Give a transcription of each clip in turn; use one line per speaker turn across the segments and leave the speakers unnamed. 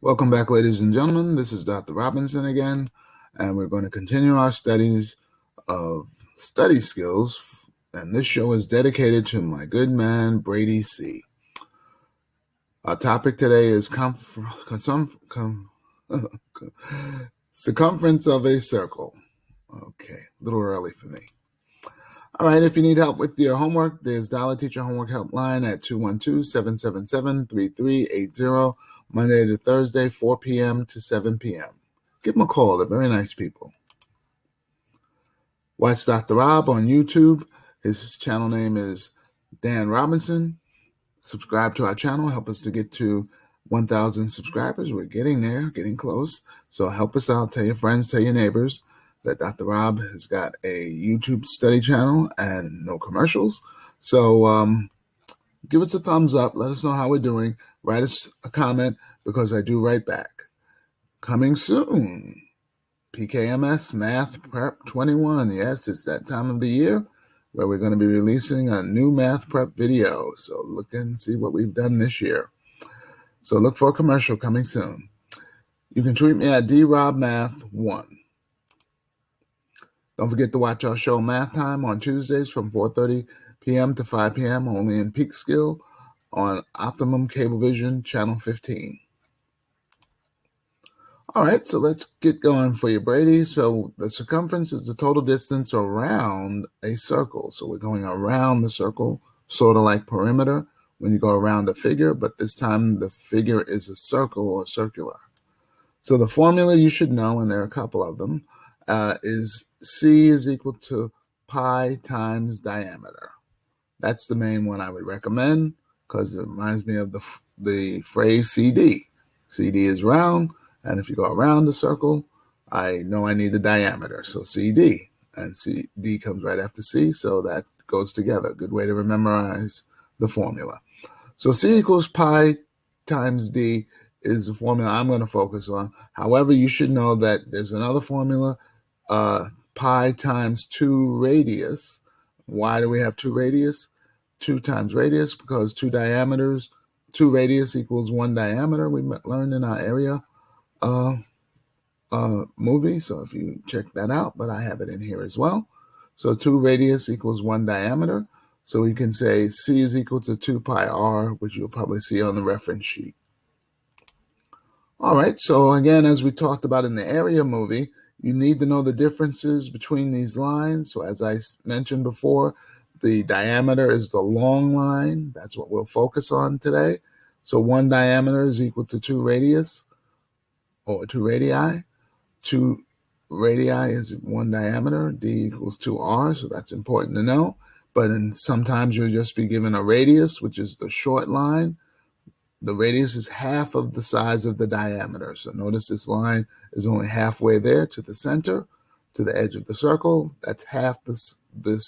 Welcome back, ladies and gentlemen. This is Dr. Robinson again, and we're going to continue our studies of study skills, and this show is dedicated to my good man, Brady C. Our topic today is Circumference of a Circle. Okay, a little early for me. All right, if you need help with your homework, there's Dollar Teacher Homework Helpline at 212-777-3380. Monday to Thursday, 4 p.m. to 7 p.m. Give them a call. They're very nice people. Watch Dr. Rob on YouTube. His channel name is Dan Robinson. Subscribe to our channel. Help us to get to 1,000 subscribers. We're getting there, getting close. So help us out. Tell your friends, tell your neighbors that Dr. Rob has got a YouTube study channel and no commercials. So give us a thumbs up. Let us know how we're doing. Write us a comment because I do write back. Coming soon, PKMS Math Prep 21. Yes, it's that time of the year where we're going to be releasing a new math prep video. So look and see what we've done this year. So look for a commercial coming soon. You can tweet me at drobmath1. Don't forget to watch our show Math Time on Tuesdays from 4:30 p.m. to 5 p.m. only in Peak Skill on Optimum Cablevision Channel 15. All right, so let's get going for you, Brady. So the circumference is the total distance around a circle. So we're going around the circle, sort of like perimeter when you go around a figure, but this time the figure is a circle or circular. So the formula you should know, and there are a couple of them, is C is equal to pi times diameter. That's the main one I would recommend because it reminds me of the phrase CD. CD is round, and if you go around the circle, I know I need the diameter. So CD, and CD comes right after C, so that goes together. Good way to memorize the formula. So C equals pi times D is the formula I'm going to focus on. However, you should know that there's another formula, pi times 2 radius. Why do we have 2 radius? 2 times radius because 2 diameters, 2 radius equals 1 diameter. We learned in our area movie, so if you check that out, but I have it in here as well. So 2 radius equals 1 diameter. So we can say C is equal to 2 pi r, which you'll probably see on the reference sheet. All right, so again, as we talked about in the area movie, you need to know the differences between these lines. So as I mentioned before, the diameter is the long line. That's what we'll focus on today. So 1 diameter is equal to 2 radius, or 2 radii. 2 radii is 1 diameter. D equals 2r, so that's important to know. But sometimes you'll just be given a radius, which is the short line. The radius is half of the size of the diameter. So notice this line is only halfway there to the center, to the edge of the circle. That's half this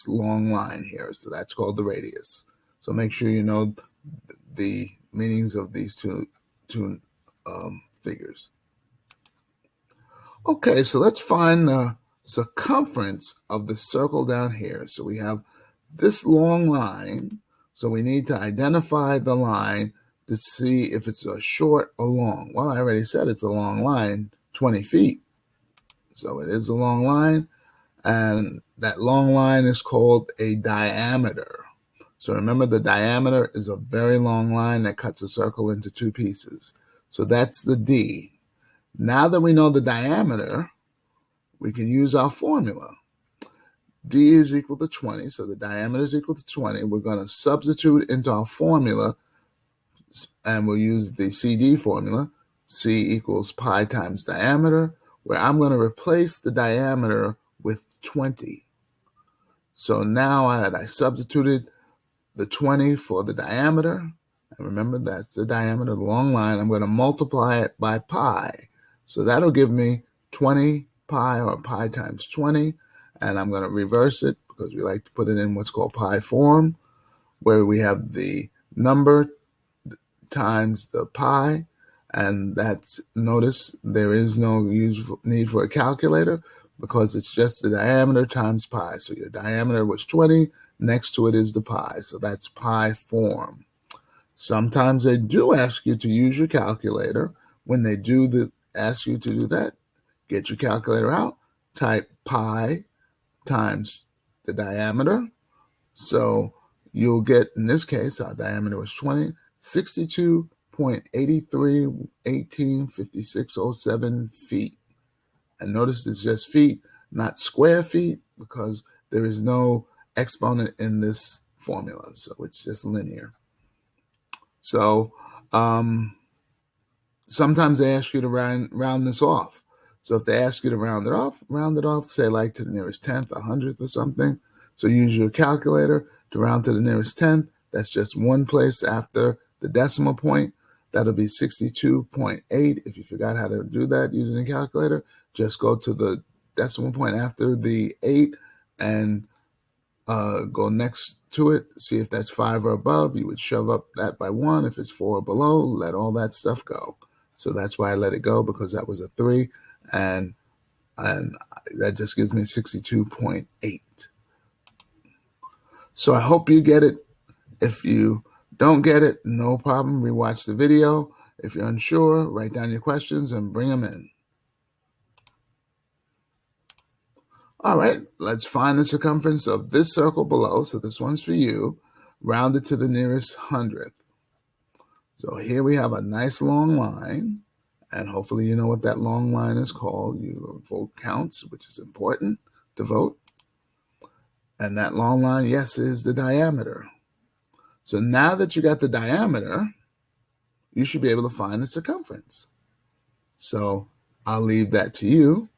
long line here. So that's called the radius. So make sure you know the meanings of these two figures. Okay, so let's find the circumference of the circle down here. So we have this long line. So we need to identify the line to see if it's a short or long. Well, I already said it's a long line, 20 feet. So it is a long line, and that long line is called a diameter. So remember, the diameter is a very long line that cuts a circle into 2 pieces. So that's the D. Now that we know the diameter, we can use our formula. D is equal to 20, so the diameter is equal to 20. We're going to substitute into our formula, and we'll use the CD formula. C equals pi times diameter, where I'm going to replace the diameter with 20. So now that I substituted the 20 for the diameter, and remember that's the diameter, the long line, I'm going to multiply it by pi. So that'll give me 20 pi, or pi times 20, and I'm going to reverse it because we like to put it in what's called pi form, where we have the number times the pi, and that's, notice there is no need for a calculator because it's just the diameter times pi. So your diameter was 20, next to it is the pi, so that's pi form. Sometimes they do ask you to use your calculator, when they ask you to do that, get your calculator out, type pi times the diameter. So you'll get, in this case, our diameter was 20, 62.83, 1856.07 feet. And notice it's just feet, not square feet, because there is no exponent in this formula. So it's just linear. So sometimes they ask you to round this off. So if they ask you to round it off, say like to the nearest tenth, 100th or something. So use your calculator to round to the nearest tenth. That's just one place after the decimal point. That'll be 62.8. If you forgot how to do that using a calculator, just go to the decimal point after the 8 and go next to it, see if that's 5 or above. You would shove up that by 1. If it's 4 or below, let all that stuff go. So that's why I let it go, because that was a 3, and that just gives me 62.8. So I hope you get it. If you don't get it, no problem. Rewatch the video. If you're unsure, write down your questions and bring them in. All right, let's find the circumference of this circle below. So this one's for you. Round it to the nearest 100th. So here we have a nice long line, and hopefully you know what that long line is called. You vote counts, which is important to vote. And that long line, yes, is the diameter. So now that you got the diameter, you should be able to find the circumference. So I'll leave that to you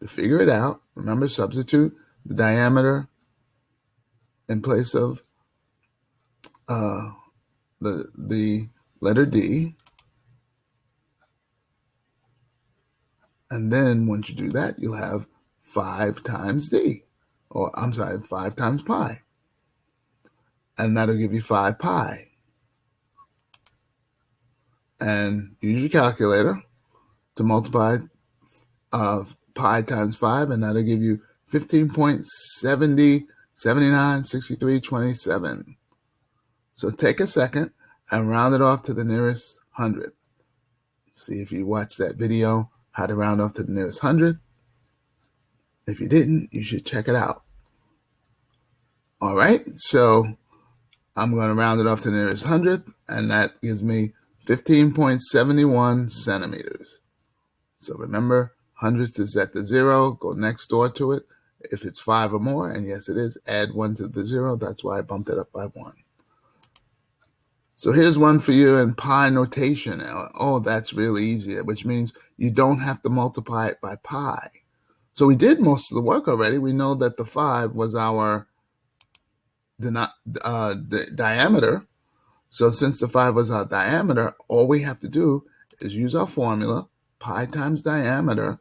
to figure it out. Remember, substitute the diameter in place of the letter D. And then once you do that, you'll have 5 times D. Or I'm sorry, 5 times pi. And that'll give you 5 pi. And use your calculator to multiply pi times 5, and that'll give you 15.70, 79, 63, 27. So take a second and round it off to the nearest 100th. See if you watched that video, how to round off to the nearest 100th. If you didn't, you should check it out. All right, so I'm going to round it off to the nearest 100th, and that gives me 15.71 centimeters. So remember, hundredths is at the 0. Go next door to it. If it's 5 or more, and yes it is, add 1 to the 0. That's why I bumped it up by 1. So here's one for you in pi notation. Oh, that's really easy, which means you don't have to multiply it by pi. So we did most of the work already. We know that the 5 was our the diameter. So since the 5 was our diameter, all we have to do is use our formula, pi times diameter,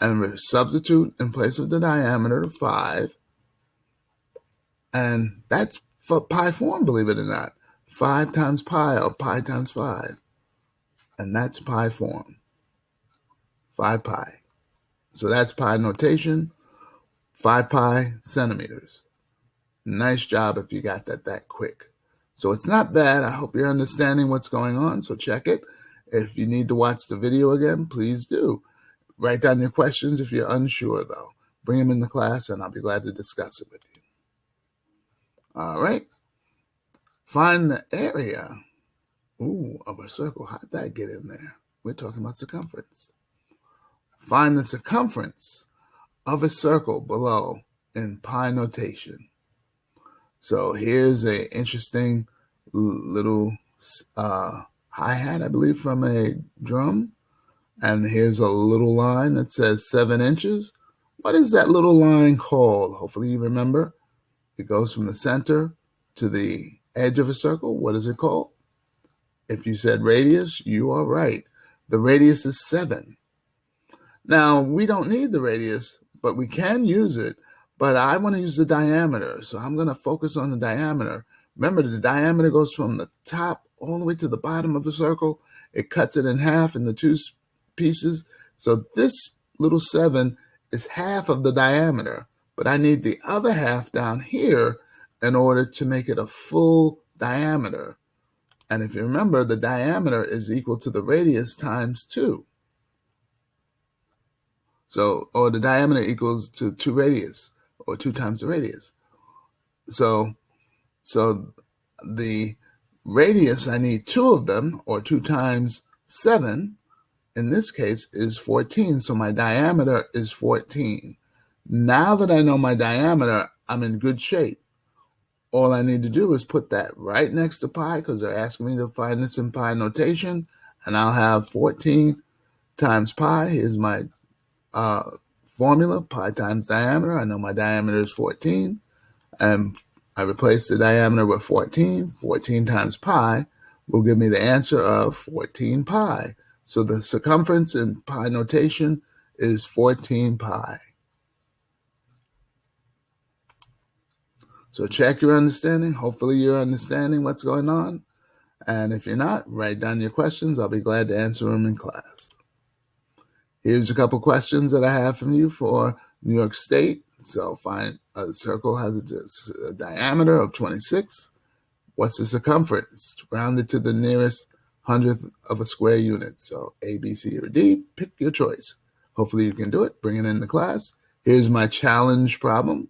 and substitute in place of the diameter of 5. And that's for pi form, believe it or not. 5 times pi, or pi times 5. And that's pi form. 5 pi. So that's pi notation, 5 pi centimeters. Nice job if you got that quick. So it's not bad. I hope you're understanding what's going on. So check it. If you need to watch the video again, please do. Write down your questions if you're unsure, though. Bring them in the class, and I'll be glad to discuss it with you. All right. Find the area of a circle. How'd that get in there? We're talking about circumference. Find the circumference of a circle below in pi notation. So here's an interesting little hi-hat, I believe, from a drum. And here's a little line that says 7 inches. What is that little line called? Hopefully you remember. It goes from the center to the edge of a circle. What is it called? If you said radius, you are right. The radius is 7. Now, we don't need the radius, but we can use it. But I want to use the diameter, so I'm going to focus on the diameter. Remember, the diameter goes from the top all the way to the bottom of the circle. It cuts it in half into 2 pieces. So this little 7 is half of the diameter, but I need the other half down here in order to make it a full diameter. And if you remember, the diameter is equal to the radius times 2. So, or the diameter equals to 2 radius, or 2 times the radius. So the radius, I need 2 of them, or 2 times 7, in this case, is 14. So my diameter is 14. Now that I know my diameter, I'm in good shape. All I need to do is put that right next to pi, because they're asking me to find this in pi notation, and I'll have 14 times pi. Here's my formula, pi times diameter. I know my diameter is 14, and I replace the diameter with 14. 14 times pi will give me the answer of 14 pi. So the circumference in pi notation is 14 pi. So check your understanding. Hopefully you're understanding what's going on. And if you're not, write down your questions. I'll be glad to answer them in class. Here's a couple questions that I have from you for New York State. So find a circle has a diameter of 26. What's the circumference? Rounded to the nearest hundredth of a square unit. So A, B, C, or D, pick your choice. Hopefully you can do it. Bring it into class. Here's my challenge problem.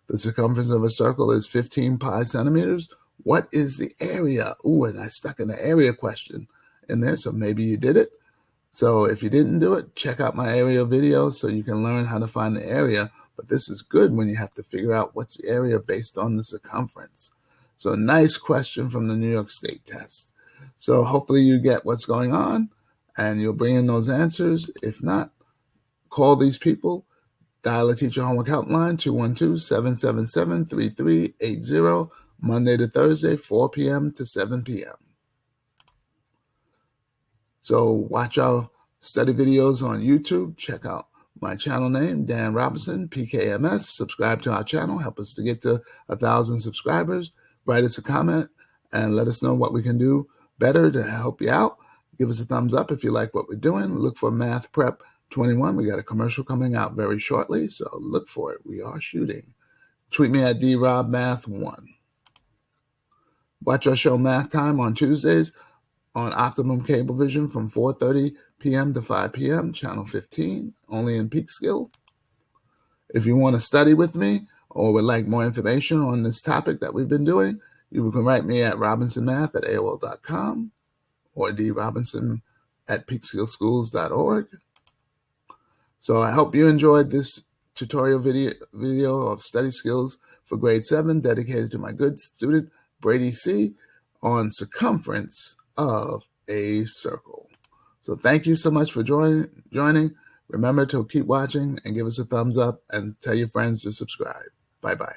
The circumference of a circle is 15 pi centimeters. What is the area? Ooh, and I stuck an area question in there, so maybe you did it. So if you didn't do it, check out my area video so you can learn how to find the area. But this is good when you have to figure out what's the area based on the circumference. So nice question from the New York State test. So hopefully you get what's going on and you'll bring in those answers. If not, call these people. Dial a teacher homework helpline, 212-777-3380, Monday to Thursday, 4 p.m. to 7 p.m. So watch our study videos on YouTube. Check out my channel name, Dan Robinson, PKMS. Subscribe to our channel. Help us to get to 1,000 subscribers. Write us a comment and let us know what we can do better to help you out. Give us a thumbs up if you like what we're doing. Look for Math Prep 21. We got a commercial coming out very shortly, so look for it. We are shooting. Tweet me at drobmath1. Watch our show Math Time on Tuesdays on Optimum Cablevision from 4:30 p.m. to 5 p.m., channel 15, only in Peekskill. If you want to study with me or would like more information on this topic that we've been doing, you can write me at robinsonmath@aol.com or drobinson@peekskillschools.org. So I hope you enjoyed this tutorial video of study skills for grade 7 dedicated to my good student, Brady C, on circumference of a circle. So thank you so much for joining. Remember to keep watching and give us a thumbs up and tell your friends to subscribe. Bye-bye.